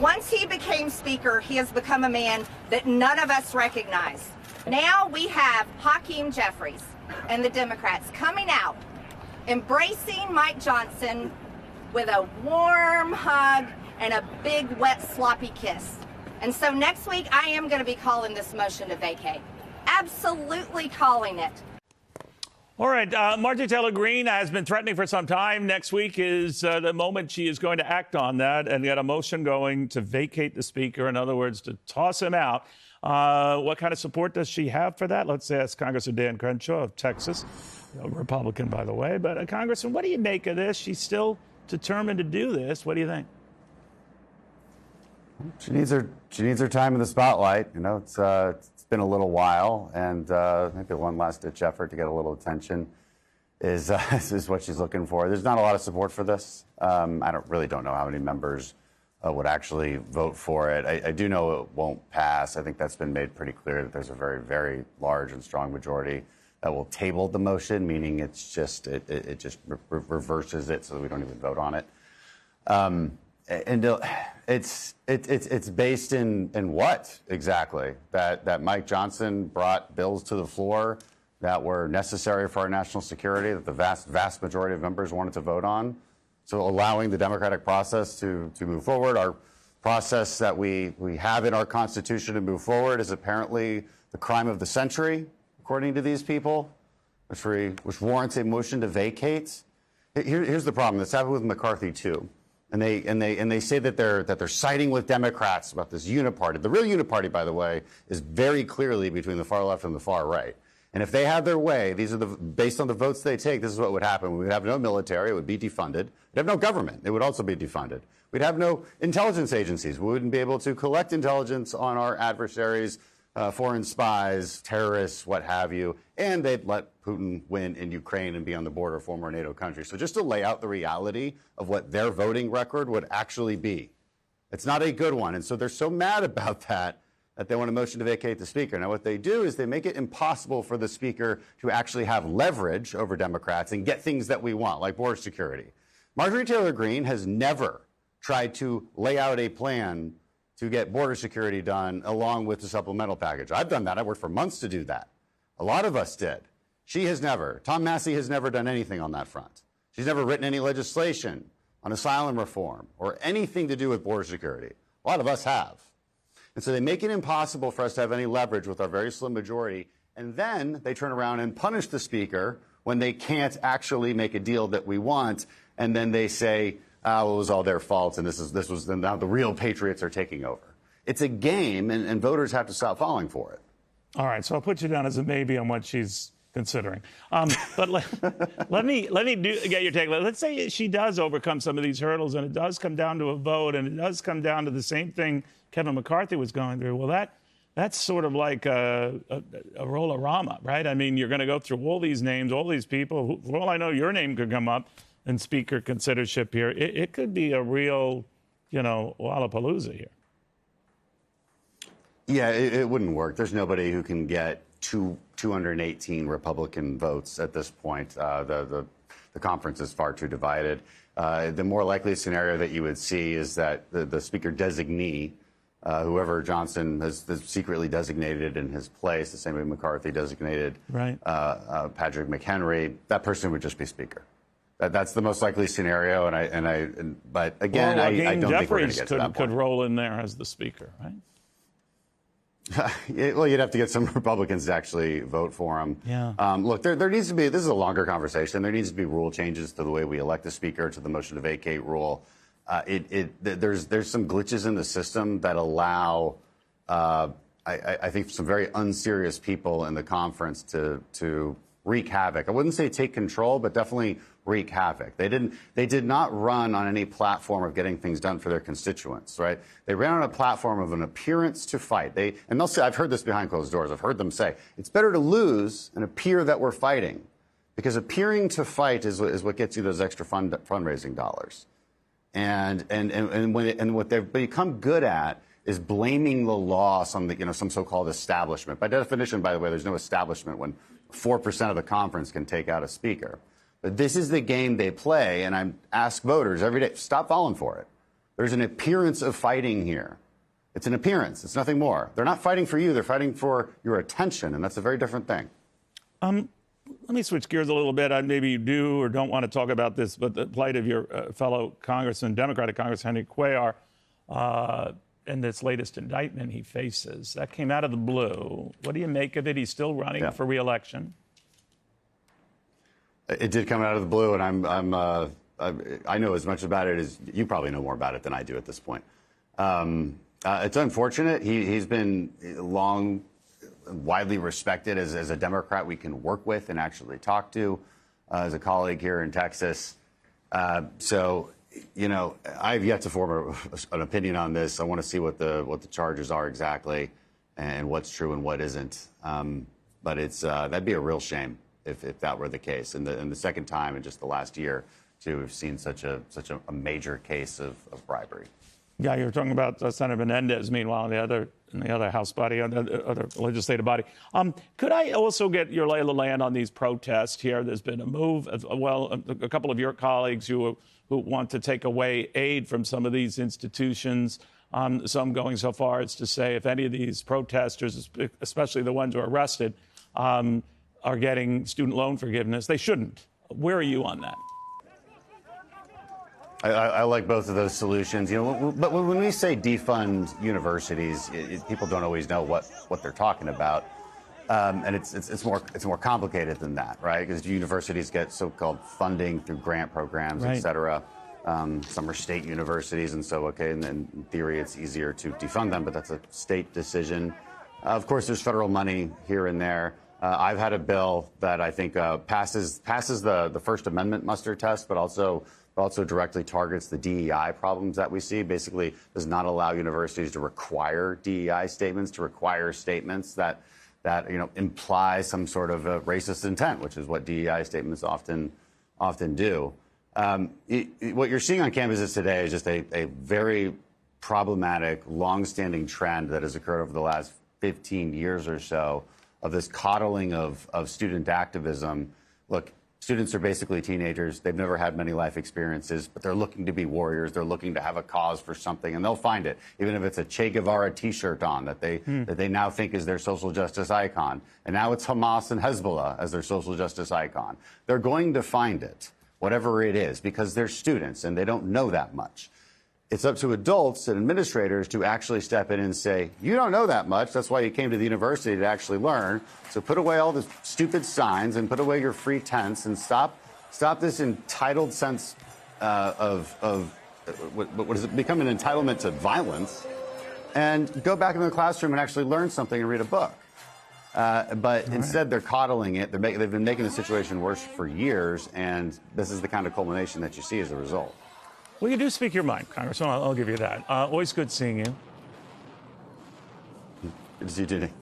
Once he became Speaker, he has become a man that none of us recognize. Now we have Hakeem Jeffries and the Democrats coming out, embracing Mike Johnson with a warm hug and a big, wet, sloppy kiss. And so next week, I am going to be calling this motion to vacate. Absolutely calling it. All right. Marjorie Taylor Greene has been threatening for some time. Next week is the moment she is going to act on that and get a motion going to vacate the speaker. In other words, to toss him out. What kind of support does she have for that? Let's ask Congressman Dan Crenshaw of Texas, a Republican, by the way. But Congressman, what do you make of this? She's still determined to do this. What do you think? She needs her time in the spotlight. You know, it's been a little while, and maybe one last ditch effort to get a little attention is what she's looking for. There's not a lot of support for this. I don't know how many members would actually vote for it. I do know it won't pass. I think that's been made pretty clear that there's a very, very large and strong majority that will table the motion, meaning it just reverses it so that we don't even vote on it. And it's based in what exactly? That Mike Johnson brought bills to the floor that were necessary for our national security, that the vast majority of members wanted to vote on. So allowing the democratic process to move forward, our process that we have in our Constitution to move forward is apparently the crime of the century, according to these people, which warrants a motion to vacate. Here's the problem. This happened with McCarthy too, and they say that they're siding with Democrats about this uniparty. The real uniparty, by the way, is very clearly between the far left and the far right. And if they had their way, based on the votes they take, this is what would happen. We would have no military. It would be defunded. We'd have no government. It would also be defunded. We'd have no intelligence agencies. We wouldn't be able to collect intelligence on our adversaries, foreign spies, terrorists, what have you. And they'd let Putin win in Ukraine and be on the border of former NATO countries. So just to lay out the reality of what their voting record would actually be. It's not a good one. And so they're so mad about that they want a motion to vacate the speaker. Now, what they do is they make it impossible for the speaker to actually have leverage over Democrats and get things that we want, like border security. Marjorie Taylor Greene has never tried to lay out a plan to get border security done along with the supplemental package. I've done that. I worked for months to do that. A lot of us did. She has never. Tom Massey has never done anything on that front. She's never written any legislation on asylum reform or anything to do with border security. A lot of us have. And so they make it impossible for us to have any leverage with our very slim majority. And then they turn around and punish the speaker when they can't actually make a deal that we want. And then they say, oh, it was all their fault, and this was now the real patriots are taking over. It's a game, and voters have to stop falling for it. All right, so I'll put you down as a maybe on what she's considering. But let me get your take. Let's say she does overcome some of these hurdles, and it does come down to a vote, and it does come down to the same thing Kevin McCarthy was going through. Well, that's sort of like a roll-a-rama, right? I mean, you're going to go through all these names, all these people. For all I know, your name could come up in speaker considership here. It could be a real, Lollapalooza here. Yeah, it wouldn't work. There's nobody who can get 218 Republican votes at this point. The conference is far too divided. The more likely scenario that you would see is that the speaker designee, whoever Johnson has secretly designated in his place, the same way McCarthy designated Patrick McHenry, that person would just be speaker. That's the most likely scenario, but again, I don't think we're going to get to that point. Could roll in there as the speaker, right? Well, you'd have to get some Republicans to actually vote for him. Yeah. Look, there needs to be, this is a longer conversation. There needs to be rule changes to the way we elect the speaker, to the motion to vacate rule. There's some glitches in the system that allow, I think, some very unserious people in the conference to wreak havoc. I wouldn't say take control, but definitely wreak havoc. They did not run on any platform of getting things done for their constituents, right? They ran on a platform of an appearance to fight. And they'll say, I've heard this behind closed doors. I've heard them say, it's better to lose and appear that we're fighting, because appearing to fight is what gets you those extra fundraising dollars. And what they've become good at is blaming the loss on some so-called establishment. By definition, by the way, there's no establishment when 4% of the conference can take out a speaker. But this is the game they play, and I ask voters every day, stop falling for it. There's an appearance of fighting here. It's an appearance. It's nothing more. They're not fighting for you. They're fighting for your attention, and that's a very different thing. Let me switch gears a little bit. Maybe you do or don't want to talk about this, but the plight of your fellow Congressman, Democratic Congressman Henry Cuellar, and this latest indictment he faces. That came out of the blue. What do you make of it? He's still running for re-election. It did come out of the blue, and I know as much about it as you probably know more about it than I do at this point. It's unfortunate. He's been long, widely respected as a Democrat we can work with and actually talk to, as a colleague here in Texas. So, you know, I've yet to form an opinion on this. I want to see what the charges are exactly and what's true and what isn't. But it's that'd be a real shame if that were the case. And the second time in just the last year, too, we've seen such a major case of bribery. Yeah, you were talking about Senator Menendez. Meanwhile, in the other House body, on the other legislative body. Could I also get your lay of the land on these protests here? There's been a move. Well, a couple of your colleagues who want to take away aid from some of these institutions. Some going so far as to say if any of these protesters, especially the ones who are arrested, are getting student loan forgiveness, they shouldn't. Where are you on that? I like both of those solutions, you know. But when we say defund universities, people don't always know what they're talking about, and it's more complicated than that, right? Because universities get so-called funding through grant programs, et cetera. Some are state universities, and so and then in theory it's easier to defund them, but that's a state decision. Of course, there's federal money here and there. I've had a bill that I think passes the First Amendment muster test, but also directly targets the DEI problems that we see. Basically, does not allow universities to require DEI statements, to require statements that imply some sort of a racist intent, which is what DEI statements often do. What you're seeing on campuses today is just a very problematic, long-standing trend that has occurred over the last 15 years or so of this coddling of student activism. Look, students are basically teenagers. They've never had many life experiences, but they're looking to be warriors. They're looking to have a cause for something, and they'll find it, even if it's a Che Guevara T-shirt on that they now think is their social justice icon. And now it's Hamas and Hezbollah as their social justice icon. They're going to find it, whatever it is, because they're students and they don't know that much. It's up to adults and administrators to actually step in and say, you don't know that much. That's why you came to the university to actually learn. So put away all the stupid signs and put away your free tents and stop this entitled sense of what has become an entitlement to violence, and go back into the classroom and actually learn something and read a book. But instead, they're coddling it. They've been making the situation worse for years, and this is the kind of culmination that you see as a result. Well, you do speak your mind, Congressman. I'll give you that. Always good seeing you. Good to see you, Judy.